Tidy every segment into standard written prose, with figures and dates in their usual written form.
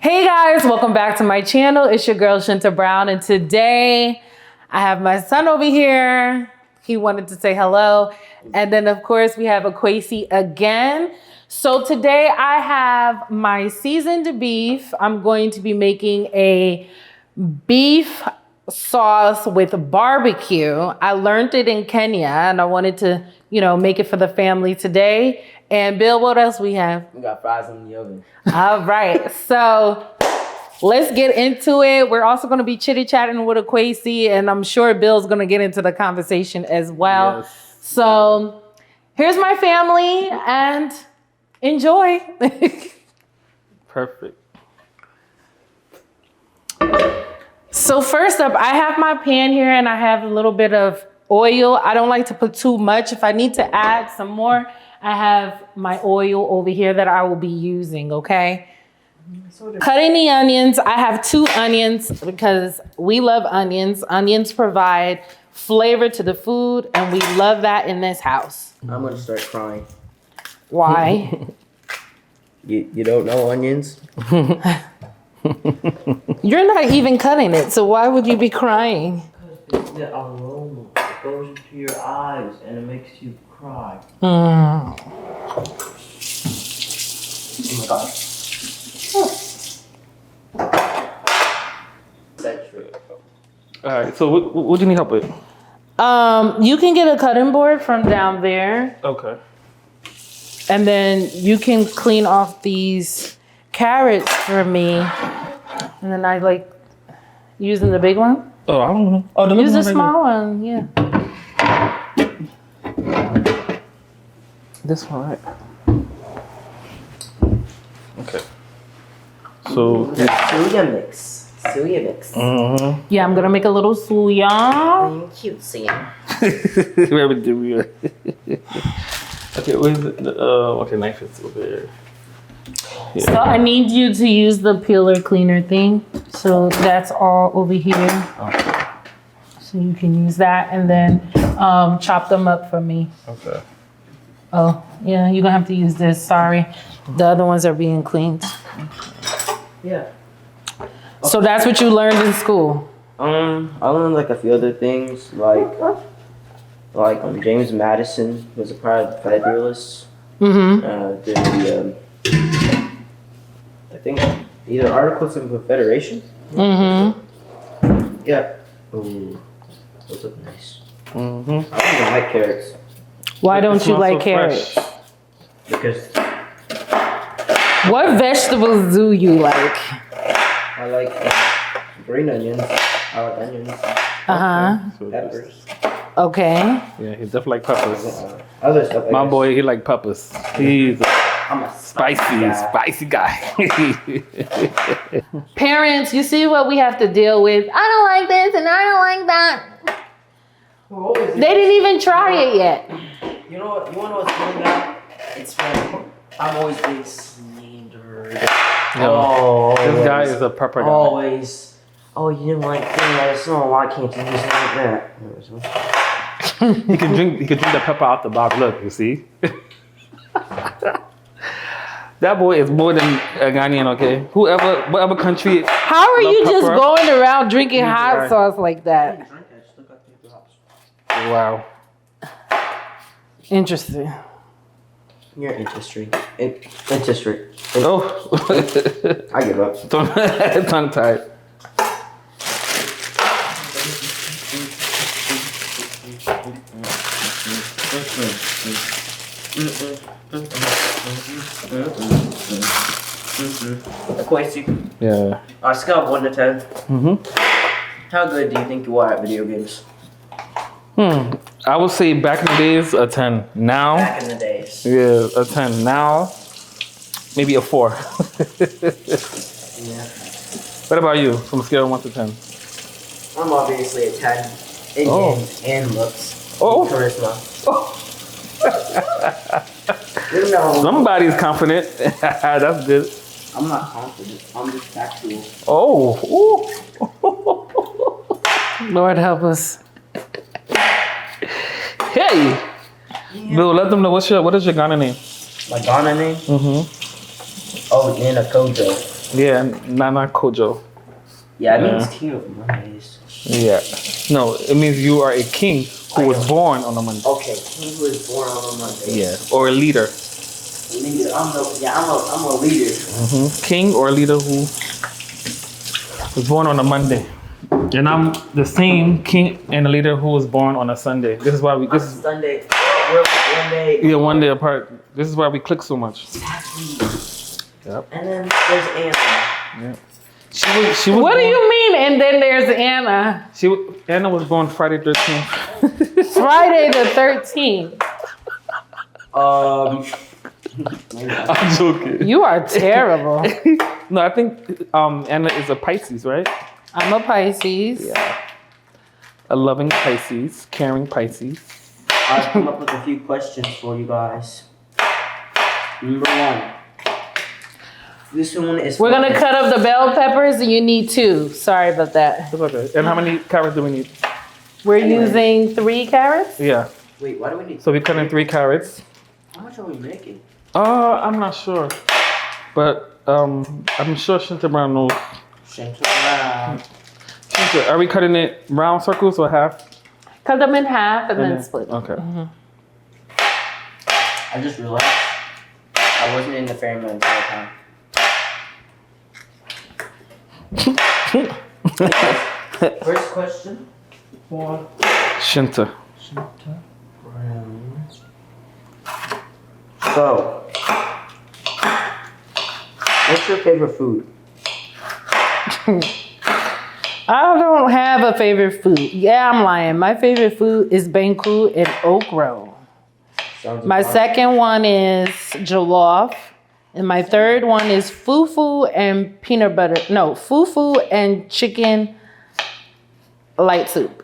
Hey guys, welcome back to my channel. It's your girl Shinta Brown, and today I have my son over here. He wanted to say hello. And then of course we have Akwesi again. So today I have my seasoned beef. I'm going to be making a beef sauce with barbecue. I learned it in Kenya and I wanted to, make it for the family today. And Bill, what else we have? We got fries in the oven. All right, so let's get into it. We're also going to be chitty-chatting with Akwesi, and I'm sure Bill's going to get into the conversation as well. Yes. So here's my family, and enjoy. Perfect. So first up, I have my pan here, and I have a little bit of oil. I don't like to put too much. If I need to add some more, I have my oil over here that I will be using, okay? Cutting the onions, I have 2 onions because we love onions. Onions provide flavor to the food, and we love that in this house. I'm gonna start crying. Why? You don't know onions? You're not even cutting it, so why would you be crying? Because the aroma goes into your eyes and it makes you cry. Mm. Oh my god. That's true. All right. So what do you need help with? You can get a cutting board from down there, Okay. and then you can clean off these carrots for me. And then I like using the big one. Oh, I don't know. Oh, Use the small one, yeah. This one, right? Okay. So. Suya mix. Suya mix. Mm-hmm. Yeah, I'm gonna make a little suya. Cute Suya. Wherever do we are. Okay, where's the okay, knife is over there. Yeah. So I need you to use the peeler cleaner thing. So that's all over here. Okay. So you can use that and then chop them up for me. Okay. Oh, yeah, you're gonna have to use this, sorry. The other ones are being cleaned. Yeah. So that's what you learned in school? I learned like a few other things, like James Madison was a part of the Federalists. Mm-hmm. I think either Articles of Confederation. Mm-hmm. Yeah. Ooh, those look nice. Mm-hmm. I don't even like carrots Why don't you Smells like so carrots? fresh. because What vegetables do you like? I like green onions. I like onions, Uh-huh. So peppers, Okay. yeah, he definitely like peppers. other stuff. I My guess. boy, he like peppers. He's a I'm a spicy guy. Parents, you see what we have to deal with. I don't like this and I don't like that. They didn't even try it yet. You know what? You wanna know what's really bad? It's when I'm always being slandered. Yo, this guy is a pepper guy. Always. Oh, you didn't like that song. Why can't you just like that? He can drink the pepper out the bottle. Look, you see? That boy is more than a Ghanaian, okay? Whatever country. How are love you just pepper. going around drinking He's hot right. sauce like that? Wow. Interesting. You're industry. Industry. Oh. I give up. Tongue tied. Akwesi, Yeah. on a scale of 1 to 10, Mm-hmm. how good do you think you are at video games? I would say back in the days, a 10. Now, Back in the days. yeah, a 10. Now, maybe a 4. Yeah. What about you, from a scale of 1 to 10? I'm obviously a 10 in Oh. games and looks. Oh. Charisma. You know, Somebody's confident. That's good. I'm not confident. I'm just factual. Oh. Lord help us. Hey. Bill, let them know what is your Ghana name? My Ghana name? Mm-hmm. Oh, Nana Kojo. Yeah, Nana Kojo. Yeah, it means king of Mondays. Yeah. No, it means you are a king who was born on a Monday. Okay, king who was born on a Monday. Yeah. Or a leader. Leader. I'm a leader. King or a leader who was born on a Monday. And I'm the same king and a leader who was born on a Sunday. This is why we. This is Sunday. We're 1 day. Yeah, 1 day apart. This is why we click so much. Exactly. Yep. And then there's Anna. Yeah. She was. What do born- you mean? And then there's Anna. Anna was born Friday 13th. Friday the 13th. I'm joking. You are terrible. No, I think Anna is a Pisces, right? I'm a Pisces. Yeah. A loving Pisces, caring Pisces. I've come up with a few questions for you guys. Number 1. This one is. We're gonna cut up the bell peppers, and you need 2. Sorry about that. It's okay. And how many carrots do we need? We're using 3 carrots. Yeah. Wait, why do we need? So we cut in 3 carrots. How much are we making? I'm not sure, but I'm sure Shinta Brown knows. Shinta. Shinta, are we cutting it round circles or half? Cut them in half and then split. Okay. I just realized I wasn't in the frame the entire time. First question for Shinta. Shinta Brown. So, what's your favorite food? I don't have a favorite food. Yeah, I'm lying. My favorite food is Banku and okra. My second one is jollof. And my third one is fufu and peanut butter. No, fufu and chicken light soup.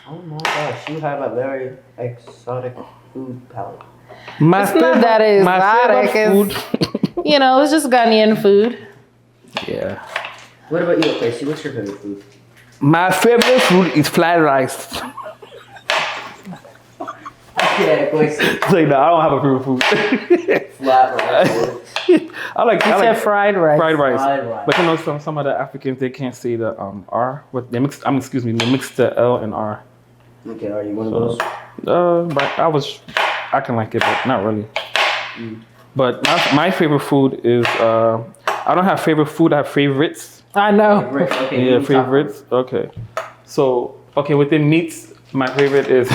Oh my gosh, you have a very exotic food palette. It's not that exotic. It's, you know, it's just Ghanaian food. Yeah. What about you, Casey? What's your favorite food? My favorite food is fried rice. Yeah, Casey. Like, no, I don't have a favorite food. Flat rice. I like said fried rice. Fried rice. Fried rice. But you know, some of the Africans, they can't say the R. What they mix? Excuse me, they mix the L and R. Okay, are you one of those? But I can like it, but not really. But my favorite food is I don't have favorite food. I have favorites. I know. Okay, Yeah, favorites. Okay. So within meats, my favorite is.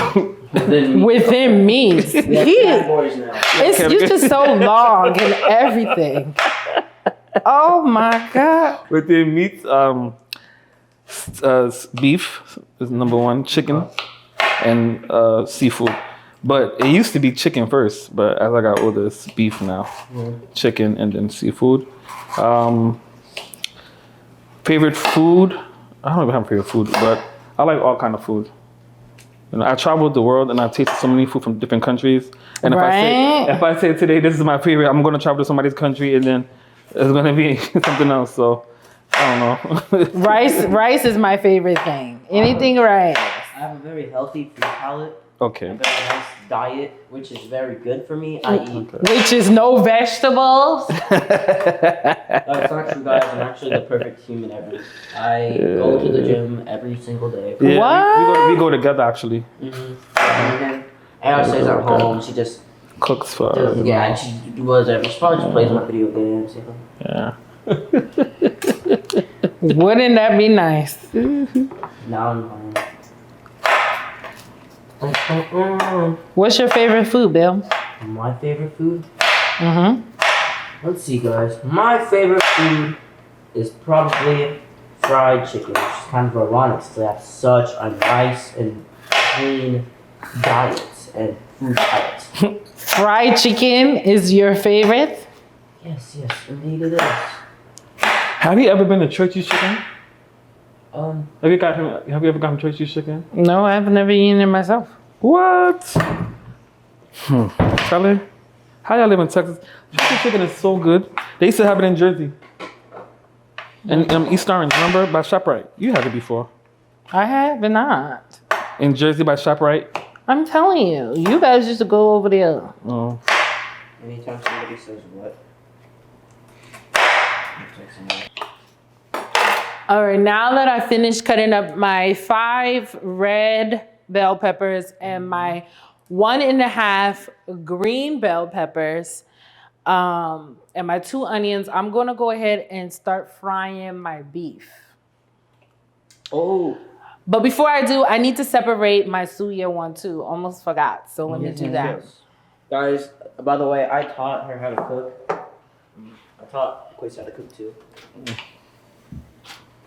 Within meats. You're just so long and everything. Oh my God. Within meats, beef is number 1, chicken, and seafood. But it used to be chicken first, but as I got older, it's beef now. Chicken and then seafood. Favorite food? I don't even have a favorite food, but I like all kind of food. You know, I traveled the world and I've tasted so many food from different countries. And if I say today this is my favorite, I'm gonna travel to somebody's country and then it's gonna be something else. So I don't know. Rice is my favorite thing. Anything rice. I have a very healthy food palette. Okay. A very nice diet, which is very good for me. I eat. Which is no vegetables. That's not true, guys. I'm actually the perfect human ever. I go to the gym every single day. Yeah, What? we go together actually. And Anna stays at home. She just Cooks for does, yeah, and she does whatever. She probably just plays my video games. You know? Yeah. Wouldn't that be nice? Now I'm home. What's your favorite food, Bill? My favorite food? Mm-hmm. Let's see, guys. My favorite food is probably fried chicken, which is kind of ironic since I have such a nice and clean diet and food palette. Fried chicken is your favorite? Yes, indeed it is. Have you ever been to Churchy's Chicken? Have you ever gotten Churchy's Chicken? No, I've never eaten it myself. What? Charlie, how y'all live in Texas? Churchy's Chicken is so good. They used to have it in Jersey. And East Orange, remember? By ShopRite. You had it before. I have not. In Jersey by ShopRite. I'm telling you, you guys used to go over there. Oh. Anytime somebody says what? mixing it. All right, now that I finished cutting up my 5 red bell peppers and my 1.5 green bell peppers, and my 2 onions, I'm gonna go ahead and start frying my beef. Oh. But before I do, I need to separate my suya one too. Almost forgot, so let me do that. Guys, by the way, I taught her how to cook. I taught Quincy how to cook too.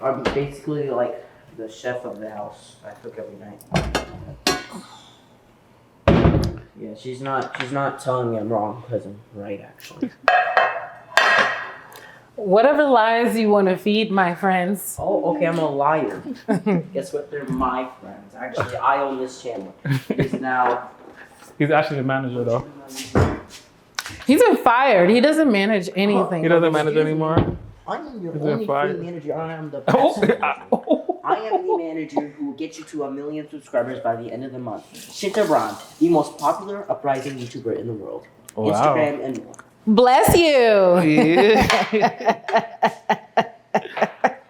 I'm basically like the chef of the house. I cook every night. Yeah, she's not telling me I'm wrong because I'm right actually. Whatever lies you want to feed my friends. Oh, okay, I'm a liar. Guess what? They're my friends. Actually, I own this channel. He's actually the manager though. He's been fired. He doesn't manage anything. He doesn't manage anymore. I am your He's only been free manager. I am the best manager. I am the manager who will get you to 1 million subscribers by the end of the month. Shinta Brown, the most popular uprising YouTuber in the world. Wow. Instagram and more. Bless you. Yeah.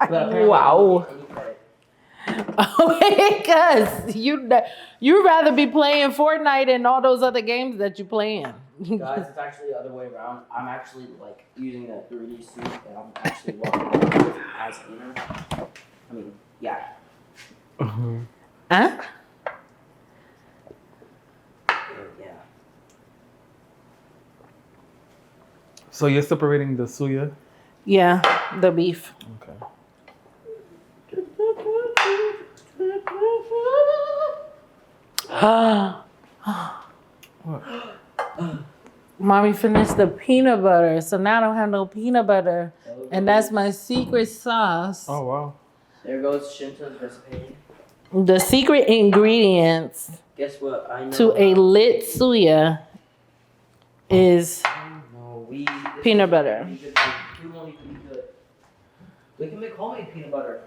Wow. Oh, because you'd rather be playing Fortnite and all those other games that you playing. Guys, it's actually the other way around. I'm actually like using a 3D suit and I'm actually walking around as Inner. I mean, yeah. Huh? Yeah. So you're separating the suya? Yeah, the beef. Okay. What? Mommy finished the peanut butter, so now I don't have no peanut butter. And that's my secret sauce. Oh wow. There goes Shinta's recipe. The secret ingredients Guess what? I know. to a lit suya is peanut butter. We can make homemade peanut butter.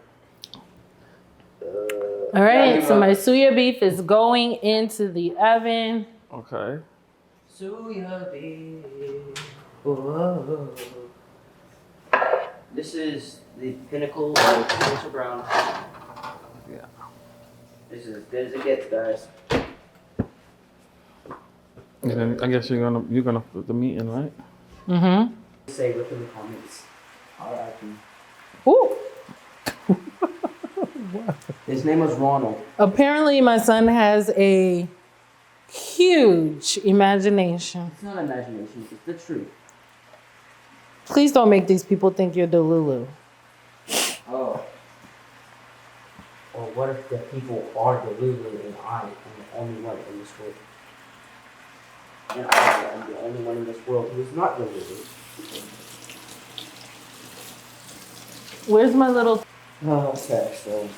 All right, so my suya beef is going into the oven. Okay. Suya beef. Whoa. This is the pinnacle of Shinta Brown. Yeah. This is as good as it gets, guys. And then I guess you're gonna put the meat in, right? Mm-hmm. Say within the comments. R.I.P. Ooh. His name was Ronald. Apparently, my son has a huge imagination. It's not imagination, it's the truth. Please don't make these people think you're Delulu. Oh. Or what if the people are delulu and I am the only one in this world? And I am the only one in this world who is not delulu. Where's my little... Oh, okay, so...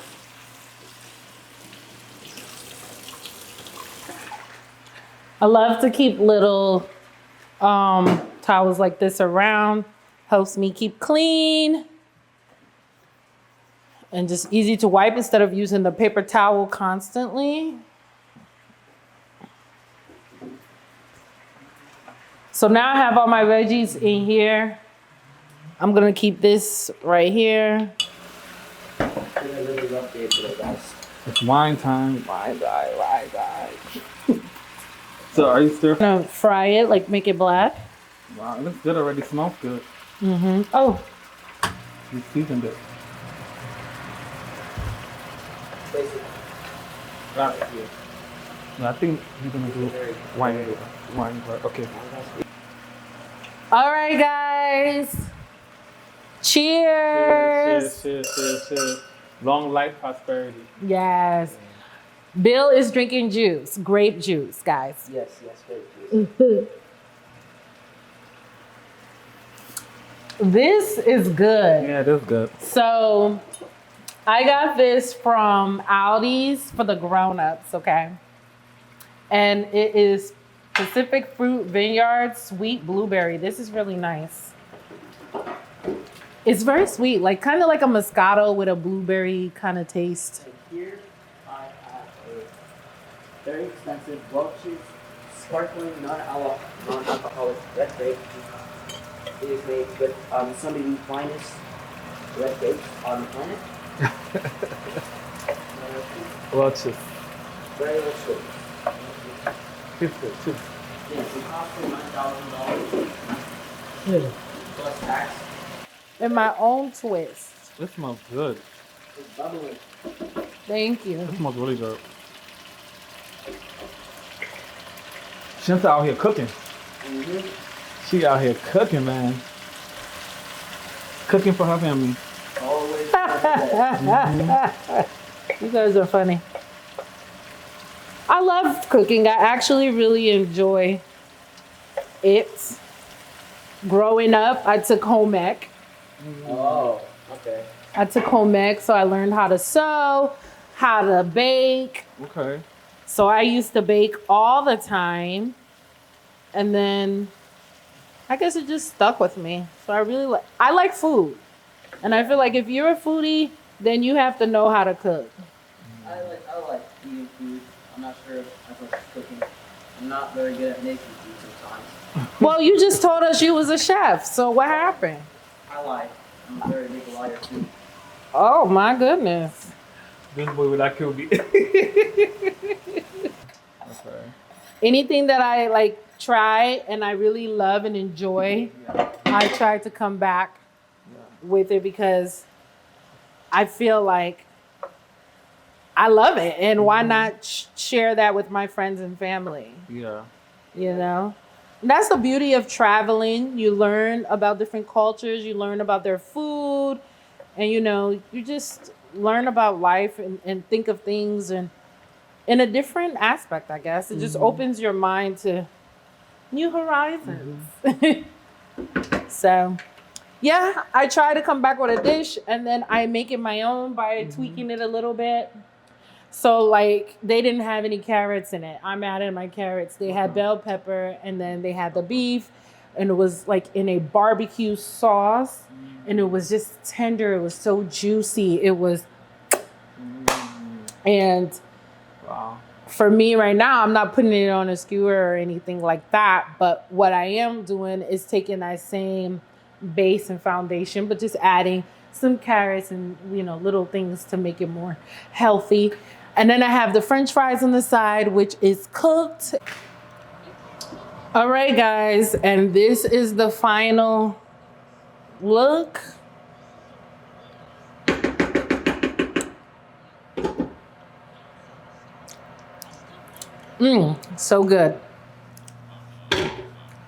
I love to keep little towels like this around. Helps me keep clean. And just easy to wipe instead of using the paper towel constantly. So now I have all my veggies in here. I'm gonna keep this right here. It's wine time. Wine guy. So are you still? I'm gonna fry it, like make it black. Wow, it looks good already. Smells good. Mm-hmm. Oh, You seasoned it. Right. No, I think he's gonna do wine. Okay. all right, guys. Cheers. Cheers. Long life, prosperity. Yes. Bill is drinking juice, grape juice, guys. Yes, great. This is good. Yeah, that's good. So I got this from Aldi's for the grown-ups, okay? And it is Pacific Fruit Vineyard Sweet Blueberry. This is really nice. It's very sweet, like kind of like a Moscato with a blueberry kind of taste. And here I have a very expensive Welch's sparkling non-alcoholic red grape. It is made with some of the finest red cakes on the planet. Lots of Very much so. pizza too. Yes, it cost me $9,000 Yeah. plus tax. In my own twist. This smells good. It's bubbling. Thank you. This smells really good. Shinta out here cooking. She out here cooking, man. Cooking for her family. Always. You guys are funny. I love cooking. I actually really enjoy it. Growing up, I took home ec. Oh, okay. I took home ec, so I learned how to sew, how to bake. Okay. So I used to bake all the time. And then I guess it just stuck with me. So I like food. And I feel like if you're a foodie, then you have to know how to cook. I like eating food. I'm not sure if I like cooking. I'm not very good at making food sometimes. Well, you just told us you was a chef. So what happened? I lie. I'm a very big liar too. Oh my goodness. This boy would not kill me. Okay. Anything that I like try and I really love and enjoy, I try to come back with it because I feel like I love it. And why not share that with my friends and family? Yeah. You know? And that's the beauty of traveling. You learn about different cultures, you learn about their food, and you just learn about life and think of things and in a different aspect, I guess. It just opens your mind to new horizons. So, yeah, I try to come back with a dish and then I make it my own by tweaking it a little bit. So, like, they didn't have any carrots in it. I'm adding my carrots. They had bell pepper and then they had the beef. And it was like in a barbecue sauce. And it was just tender. It was so juicy. It was... And... Wow. For me right now, I'm not putting it on a skewer or anything like that. But what I am doing is taking that same base and foundation, but just adding some carrots and, little things to make it more healthy. And then I have the French fries on the side, which is cooked. All right, guys. And this is the final look. So good.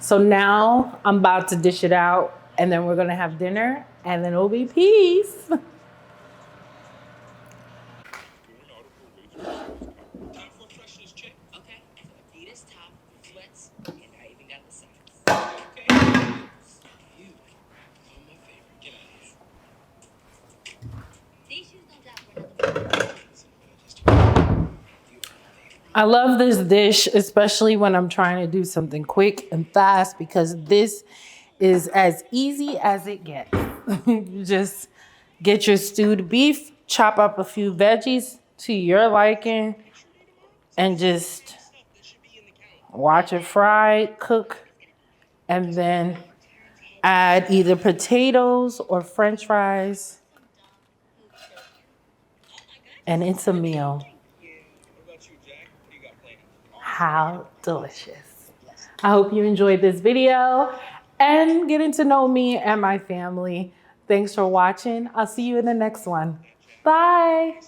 So now I'm about to dish it out and then we're going to have dinner and then it'll be peace. I love this dish, especially when I'm trying to do something quick and fast, because this is as easy as it gets. You just get your stewed beef, chop up a few veggies to your liking, and just watch it fry, cook, and then add either potatoes or French fries, and it's a meal. How delicious. I hope you enjoyed this video and getting to know me and my family. Thanks for watching. I'll see you in the next one. Bye.